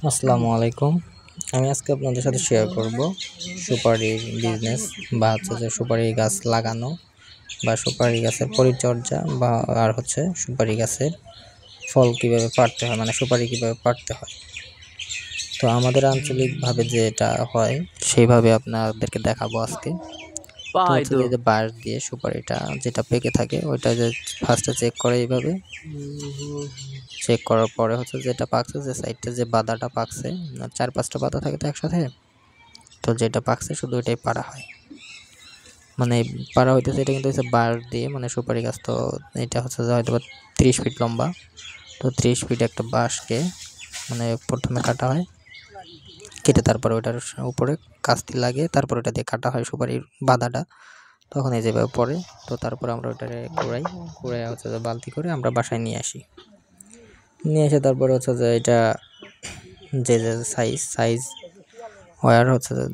আসসালামু আলাইকুম। আমি আজকে আপনাদের সাথে শেয়ার করব সুপারির বিজনেস বা যে সুপারি গাছ লাগানো বা সুপারি গাছের পরিচর্যা বা সুপারি গাছের ফল কিভাবে পাড়তে হয়, মানে সুপারি কিভাবে পাড়তে হয়। তো আমাদের আঞ্চলিকভাবে যেটা হয় সেইভাবে আপনাদেরকে দেখাবো আজকে। তো যে বাঁশ দিয়ে সুপারিটা যেটা পেকে থাকে ওইটা যে ফার্স্টে চেক করে এইভাবে চেক করার পরে যেটা পাকছে, যে সাইডটা যে বাদাটা পাকছে, 4-5টা পাতা থাকে তো একসাথে, তো যেটা পাকছে শুধু ওইটাই পাড়া হয়। মানে পাড়া হইতেছে, এটা কিন্তু বাঁশ দিয়ে, মানে সুপারি গাছ তো এটা যে হয়তো 30 ফিট লম্বা। তো 30 ফিট একটা বাঁশকে মানে প্রথমে কাটা হয়, কেটে তারপরে ওইটার উপরে কাস্তি লাগে, তারপর ওটা দিয়ে কাটা হয় সুপারির বাদাটা। তখন এই যেভাবে পড়ে, তো তারপর আমরা ওইটারে কুড়াই যে বালতি করে আমরা বাসায় নিয়ে আসি। নিয়ে এসে তারপরে যে এটা যে সাইজ ওয়ার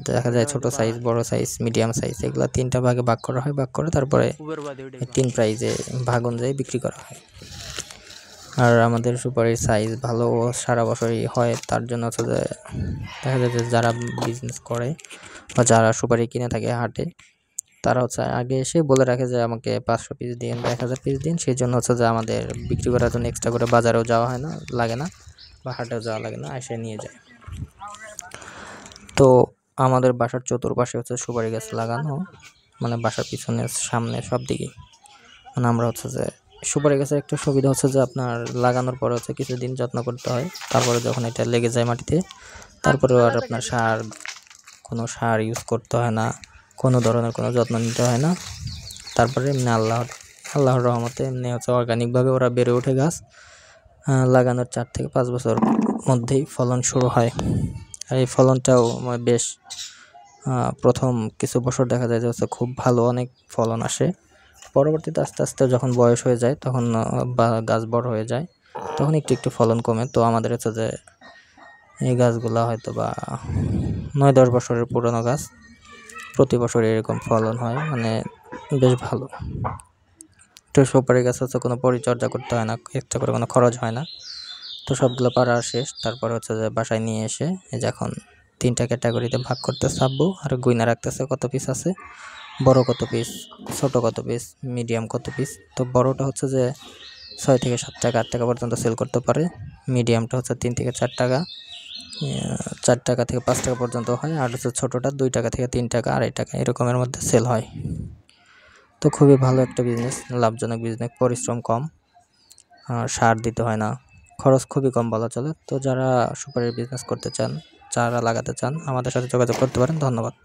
দেখা যায় ছোট সাইজ, বড় সাইজ, মিডিয়াম সাইজ, এগুলো 3টা ভাগে ভাগ করা হয়। ভাগ করে তারপরে 3 প্রাইজে ভাগ অনুযায়ী বিক্রি করা হয়। আর আমাদের সুপারির সাইজ ভালো ও সারা বছরই হয়, তার জন্য যে দেখা যায় যে যারা বিজনেস করে বা যারা সুপারি কিনে থাকে হাটে, তারা আগে এসে বলে রাখে যে আমাকে 500 পিস দিন বা 1000 পিস দিন। সেই জন্য যে আমাদের বিক্রি করার জন্য এক্সট্রা করে বাজারেও যাওয়া লাগে না বা হাটেও যাওয়া লাগে না, এসে নিয়ে যায়। তো আমাদের বাসার চতুর্পাশে সুপারি গাছ লাগানো, মানে বাসার পিছনে সামনে সব দিকেই। মানে আমরা যে সুপারি গাছের একটা সুবিধা যে আপনার লাগানোর পরে কিছুদিন যত্ন করতে হয়, তারপরে যখন এটা লেগে যায় মাটিতে, তারপরে আর আপনার কোনো সার ইউজ করতে হয় না, কোনো ধরনের কোনো যত্ন নিতে হয় না। তারপরে এমনি আল্লাহর রহমতে এমনি অর্গানিকভাবে ওরা বেড়ে ওঠে। গাছ লাগানোর 4 থেকে 5 বছর মধ্যেই ফলন শুরু হয়। আর এই ফলনটাও বেশ, প্রথম কিছু বছর দেখা যায় যে খুব ভালো, অনেক ফলন আসে। পরবর্তীতে আস্তে আস্তে যখন বয়স হয়ে যায়, তখন বা গাছ বড় হয়ে যায়, তখন একটু একটু ফলন কমে। তো আমাদের যে এই গাছগুলা হয়তো বা 9-10 বছরের পুরনো গাছ, প্রতি বছর এরকম ফলন হয়, মানে বেশ ভালো। তো সুপারি গাছ কোনো পরিচর্যা করতে হয় না, এক্সট্রা করে কোনো খরচ হয় না। তো সবগুলো পাড়া শেষ, তারপর যে বাসায় নিয়ে এসে এখন 3টা ক্যাটাগরিতে ভাগ করতেছে আব্বু, আর গুইনা রাখতেছে কত পিস আছে, বড় কত পিস, ছোট কত পিস, মিডিয়াম কত পিস। তো বড়টা যে 6 থেকে 7 টাকা, 8 টাকা পর্যন্ত সেল করতে পারে। মিডিয়ামটা 3 থেকে 4 টাকা, 4 টাকা থেকে 5 টাকা পর্যন্ত হয়। আর ছোটটা 2 টাকা থেকে 3 টাকা, 2.5 টাকা এরকমের মধ্যে সেল হয়। তো খুবই ভালো একটা বিজনেস, লাভজনক বিজনেস, পরিশ্রম কম, সার দিতে হয় না, খরচ খুবই কম বলা চলে। তো যারা সুপারির বিজনেস করতে চান, যারা লাগাতে চান, আমাদের সাথে যোগাযোগ করতে পারেন। ধন্যবাদ।